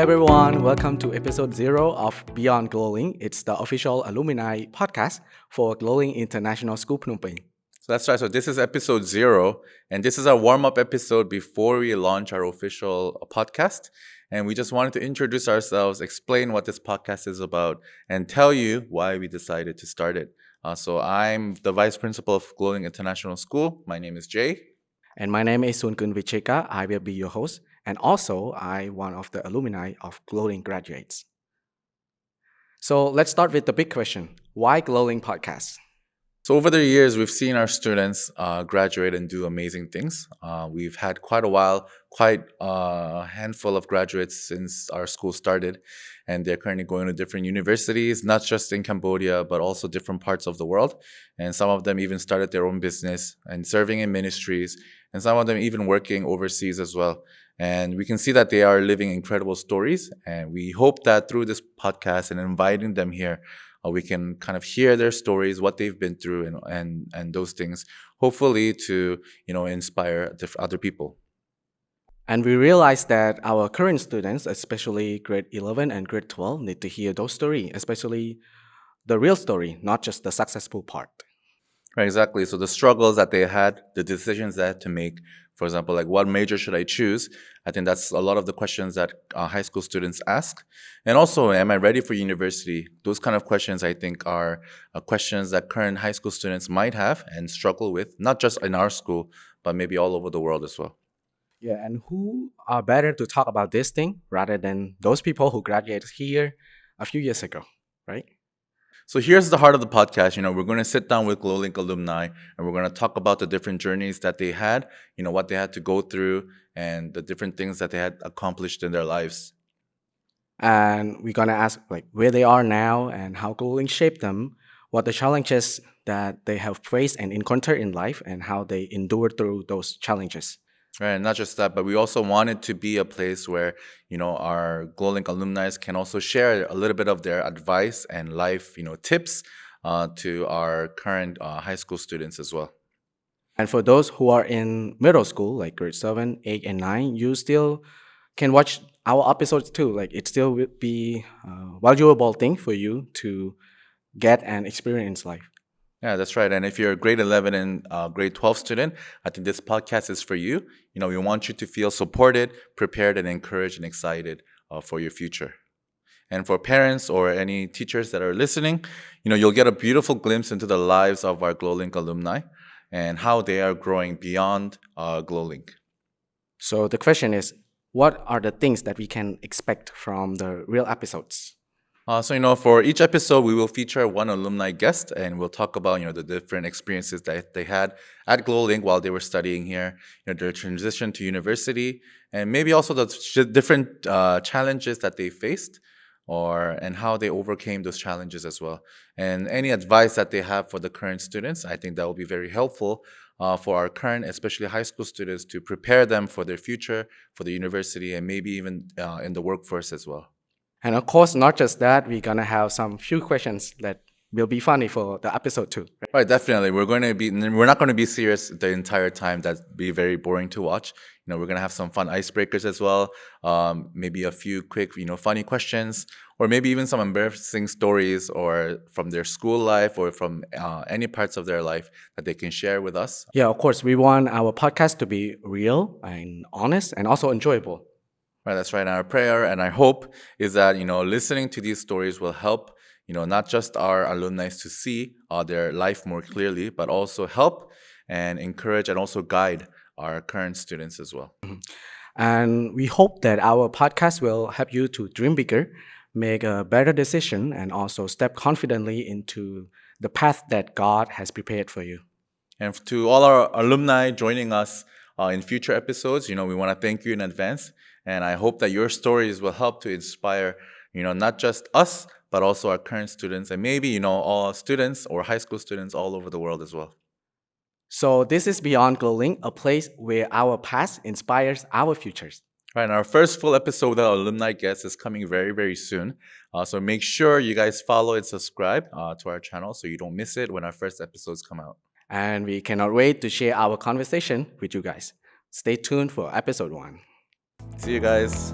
everyone, welcome to episode 0 of Beyond GloLink. It's the official alumni podcast for GloLink International School Phnom Penh. So that's right. So this is episode 0, and this is our warm-up episode before we launch our official podcast. And we just wanted to introduce ourselves, explain what this podcast is about, and tell you why we decided to start it. So I'm the vice principal of GloLink International School. My name is Jay. And my name is Sunkun Vicheka. I will be your host. And also, I'm one of the alumni of GloLink graduates. So let's start with the big question. Why GloLink podcast? So over the years, we've seen our students graduate and do amazing things. We've had quite a handful of graduates since our school started, and they're currently going to different universities, not just in Cambodia, but also different parts of the world. And some of them even started their own business and serving in ministries, and some of them even working overseas as well. And we can see that they are living incredible stories, and we hope that through this podcast and inviting them here, we can kind of hear their stories, what they've been through, and those things, hopefully to inspire other people. And we realize that our current students, especially grade 11 and grade 12, need to hear those stories, especially the real story, not just the successful part. Right, exactly. So the struggles that they had, the decisions they had to make, for example, like what major should I choose? I think that's a lot of the questions that high school students ask. And also, am I ready for university? Those kind of questions, I think, are questions that current high school students might have and struggle with, not just in our school, but maybe all over the world as well. Yeah, and who are better to talk about this thing rather than those people who graduated here a few years ago, right? So here's the heart of the podcast. We're going to sit down with GloLink alumni and we're going to talk about the different journeys that they had, what they had to go through and the different things that they had accomplished in their lives. And we're going to ask where they are now and how GloLink shaped them, what the challenges that they have faced and encountered in life, and how they endured through those challenges. Right, and not just that, but we also want it to be a place where, our GloLink alumni can also share a little bit of their advice and life, tips to our current high school students as well. And for those who are in middle school, like grade 7, 8, and 9, you still can watch our episodes too. It still will be a valuable thing for you to get and experience life. Yeah, that's right. And if you're a grade 11 and grade 12 student, I think this podcast is for you. We want you to feel supported, prepared, and encouraged and excited for your future. And for parents or any teachers that are listening, you'll get a beautiful glimpse into the lives of our GloLink alumni and how they are growing beyond GloLink. So the question is, what are the things that we can expect from the real episodes? For each episode, we will feature one alumni guest, and we'll talk about, the different experiences that they had at GloLink while they were studying here, their transition to university, and maybe also the different challenges that they faced, and how they overcame those challenges as well. And any advice that they have for the current students, I think that will be very helpful for our current, especially high school students, to prepare them for their future, for the university, and maybe even in the workforce as well. And of course, not just that, we're going to have some few questions that will be funny for the episode too. Right, definitely. We're not going to be serious the entire time. That'd be very boring to watch. We're going to have some fun icebreakers as well. Maybe a few quick, funny questions, or maybe even some embarrassing stories or from their school life or from any parts of their life that they can share with us. Yeah, of course, we want our podcast to be real and honest and also enjoyable. Right, that's right. And our prayer and our hope is that, listening to these stories will help, not just our alumni to see their life more clearly, but also help and encourage and also guide our current students as well. Mm-hmm. And we hope that our podcast will help you to dream bigger, make a better decision, and also step confidently into the path that God has prepared for you. And to all our alumni joining us in future episodes, we want to thank you in advance. And I hope that your stories will help to inspire, not just us, but also our current students and maybe, all students or high school students all over the world as well. So this is Beyond GloLink, a place where our past inspires our futures. Right, and our first full episode with our alumni guest is coming very, very soon. So make sure you guys follow and subscribe to our channel so you don't miss it when our first episodes come out. And we cannot wait to share our conversation with you guys. Stay tuned for episode 1. See you guys.